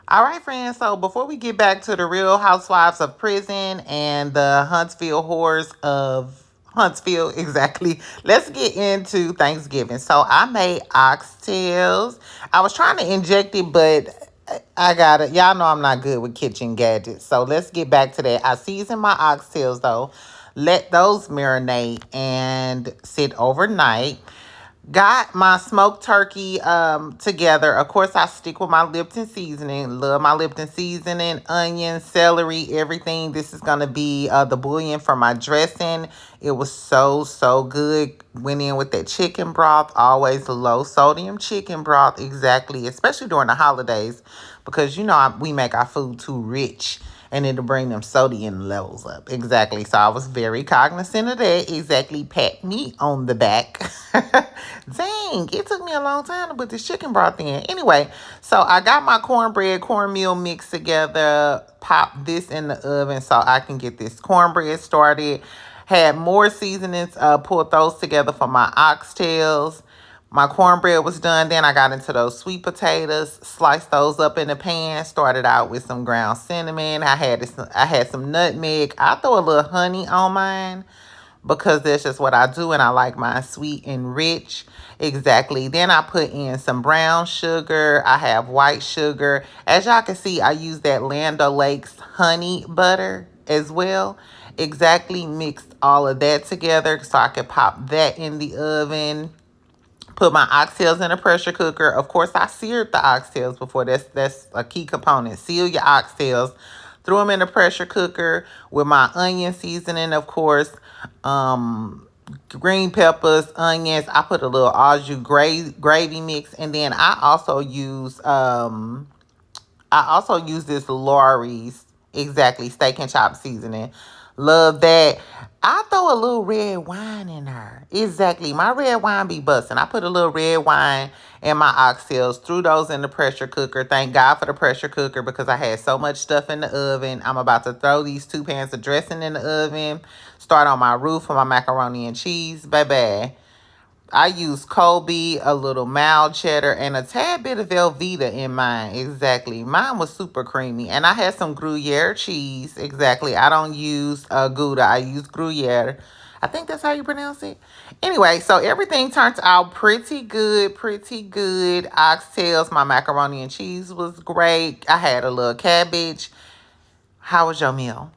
All right, friends. So before we get back to the Real Housewives of Prison and the Huntsville horrors of Huntsville, exactly, let's get into Thanksgiving. So I made oxtails. I was trying to inject it, but I got it. Y'all know I'm not good with kitchen gadgets. So let's get back to that. I seasoned my oxtails though. Let those marinate and sit overnight. Got my smoked turkey together. Of course, I stick with my Lipton seasoning. Love my Lipton seasoning, onion, celery, everything. This is going to be the bouillon for my dressing. It was so good. Went in with that chicken broth. Always low sodium chicken broth. Exactly. Especially during the holidays. Because, we make our food too rich and it'll bring them sodium levels up. Exactly. So I was very cognizant of that. Exactly. Pat me on the back. Dang, it took me a long time to put this chicken broth in. Anyway, so I got my cornmeal mix together. Pop this in the oven so I can get this cornbread started. Had more seasonings, pulled those together for my oxtails. My cornbread was done. Then I got into those sweet potatoes, sliced those up in the pan, started out with some ground cinnamon. I had some nutmeg. I throw a little honey on mine because that's just what I do, and I like mine sweet and rich. Exactly. Then I put in some brown sugar. I have white sugar. As y'all can see, I use that Land O'Lakes honey butter as well. Exactly. Mixed all of that together so I could pop that in the oven. Put my oxtails in a pressure cooker. Of course, I seared the oxtails before. That's a key component. Seal your oxtails. Threw them in a pressure cooker with my onion seasoning, of course. Green peppers, onions. I put a little au jus gravy mix, and then I also use this Lori's exactly steak and chop seasoning. Love that. I throw a little red wine in there. Exactly. My red wine be busting. I put a little red wine in my oxtails, threw those in the pressure cooker. Thank God for the pressure cooker because I had so much stuff in the oven. I'm about to throw these 2 pans of dressing in the oven. Start on my roof for my macaroni and cheese. Baby. I use Colby, a little mild cheddar, and a tad bit of Velveeta in mine. Exactly. Mine was super creamy. And I had some Gruyere cheese. Exactly. I don't use Gouda. I use Gruyere. I think that's how you pronounce it. Anyway, so everything turned out pretty good. Pretty good. Oxtails, my macaroni and cheese was great. I had a little cabbage. How was your meal?